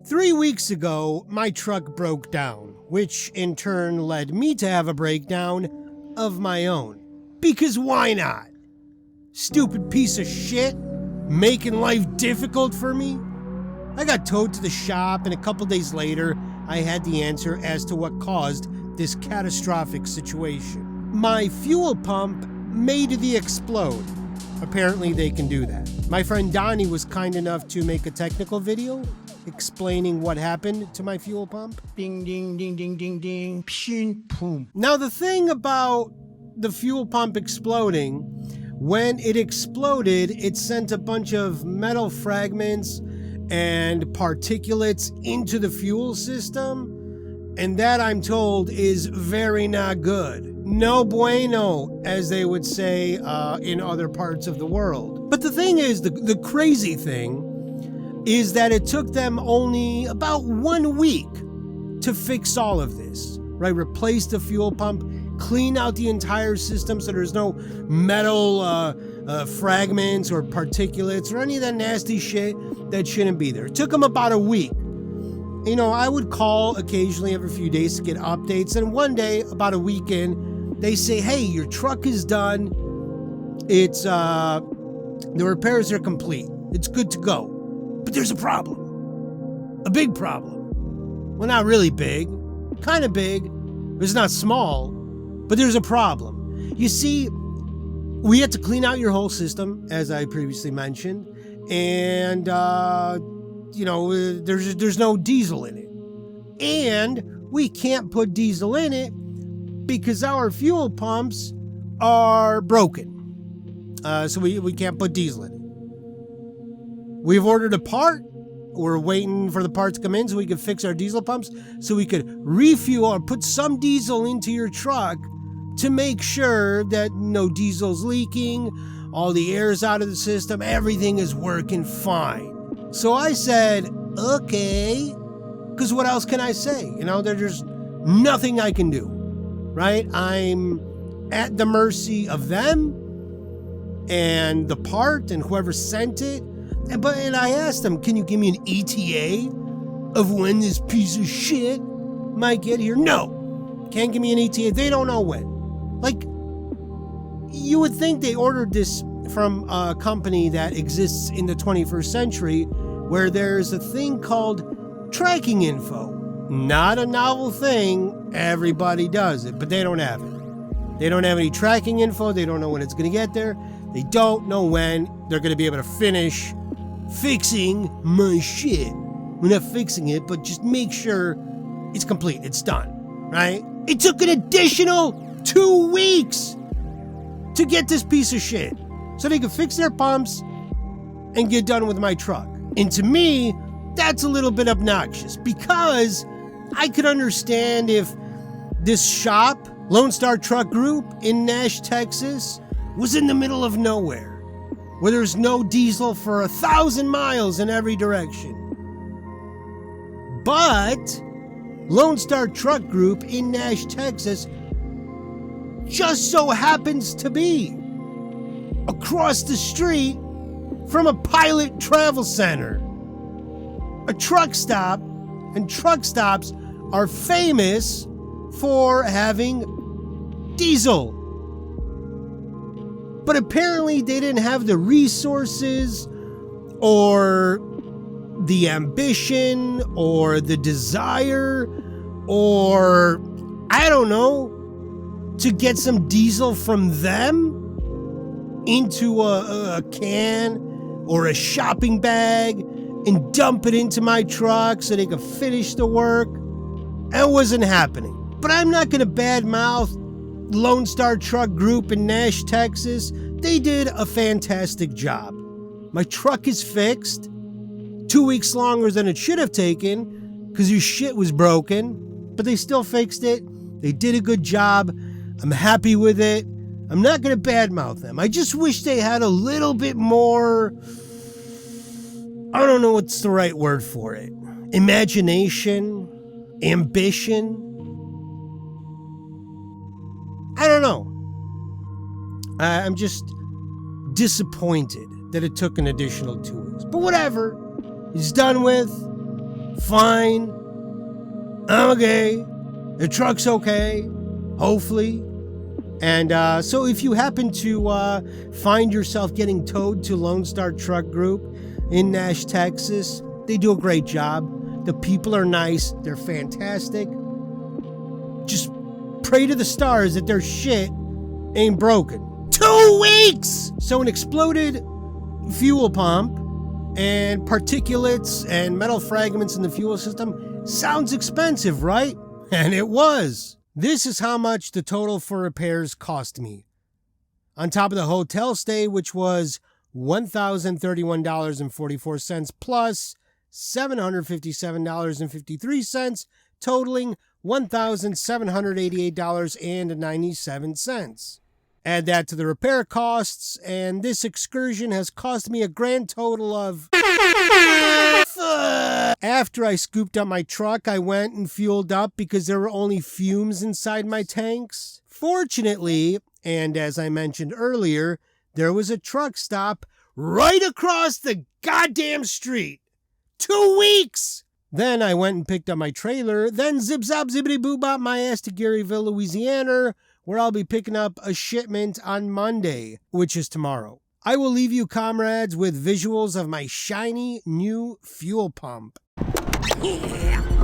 3 weeks ago, my truck broke down, which in turn led me to have a breakdown of my own. Because why not? Stupid piece of shit, making life difficult for me. I got towed to the shop, and a couple days later, I had the answer as to what caused this catastrophic situation. My fuel pump made the explode. Apparently they can do that. My friend Donnie was kind enough to make a technical video explaining what happened to my fuel pump. Ding, ding, ding, ding, ding, ding, pshin, boom. Now the thing about the fuel pump exploding, when it exploded, it sent a bunch of metal fragments and particulates into the fuel system, and that, I'm told, is very not good. No bueno, as they would say in other parts of the world. But the thing is, the crazy thing is that it took them only about 1 week to fix all of this, right? Replace the fuel pump, clean out the entire system so there's no metal fragments or particulates or any of that nasty shit that shouldn't be there. It took them about a week. You know, I would call occasionally every few days to get updates, and one day, about a week in, they say, hey, your truck is done. It's, the repairs are complete. It's good to go. But there's a problem. A big problem. Well, not really big. Kind of big. It's not small. But there's a problem. You see, we had to clean out your whole system, as I previously mentioned. And, you know, there's no diesel in it. And we can't put diesel in it because our fuel pumps are broken. So we can't put diesel in it. We've ordered a part. We're waiting for the part to come in so we can fix our diesel pumps, so we could refuel or put some diesel into your truck to make sure that no diesel's leaking, all the air's out of the system, everything is working fine. So I said, okay, because what else can I say? You know, there's nothing I can do, right? I'm at the mercy of them and the part and whoever sent it. And I asked them, can you give me an ETA of when this piece of shit might get here? No, can't give me an ETA. They don't know when. Like, you would think they ordered this from a company that exists in the 21st century, where there's a thing called tracking info. Not a novel thing, everybody does it, but they don't have it. They don't have any tracking info, they don't know when it's going to get there, they don't know when they're going to be able to finish fixing my shit. We're not fixing it, but just make sure it's complete, it's done, right? It took an additional 2 weeks to get this piece of shit so they could fix their pumps and get done with my truck. And to me, that's a little bit obnoxious, because I could understand if this shop, Lone Star Truck Group in Nash, Texas, was in the middle of nowhere, where there's no diesel for 1,000 miles in every direction. But Lone Star Truck Group in Nash, Texas, just so happens to be across the street from a Pilot Travel Center, a truck stop, and truck stops are famous for having diesel. But apparently they didn't have the resources or the ambition or the desire or, I don't know, to get some diesel from them into a can or a shopping bag and dump it into my truck so they could finish the work. That wasn't happening. But I'm not going to badmouth Lone Star Truck Group in Nash, Texas. They did a fantastic job. My truck is fixed. 2 weeks longer than it should have taken because your shit was broken, but they still fixed it. They did a good job. I'm happy with it. I'm not going to badmouth them. I just wish they had a little bit more, I don't know what's the right word for it. Imagination, ambition. I don't know. I'm just disappointed that it took an additional 2 weeks. But whatever. It's done with. fine. I'm okay. The truck's okay, hopefully. And so if you happen to find yourself getting towed to Lone Star Truck Group in Nash, Texas, they do a great job. The people are nice. They're fantastic. Just pray to the stars that their shit ain't broken. 2 weeks! So an exploded fuel pump and particulates and metal fragments in the fuel system sounds expensive, right? And it was. This is how much the total for repairs cost me. On top of the hotel stay, which was $1,031.44 plus $757.53, totaling $1,788.97. Add that to the repair costs, and this excursion has cost me a grand total of... After I scooped up my truck, I went and fueled up because there were only fumes inside my tanks. Fortunately, and as I mentioned earlier, there was a truck stop right across the goddamn street. 2 weeks! Then I went and picked up my trailer, then zip-zop, zippity-boo-bop my ass to Garyville, Louisiana, where I'll be picking up a shipment on Monday, which is tomorrow. I will leave you, comrades, with visuals of my shiny new fuel pump. Yeah.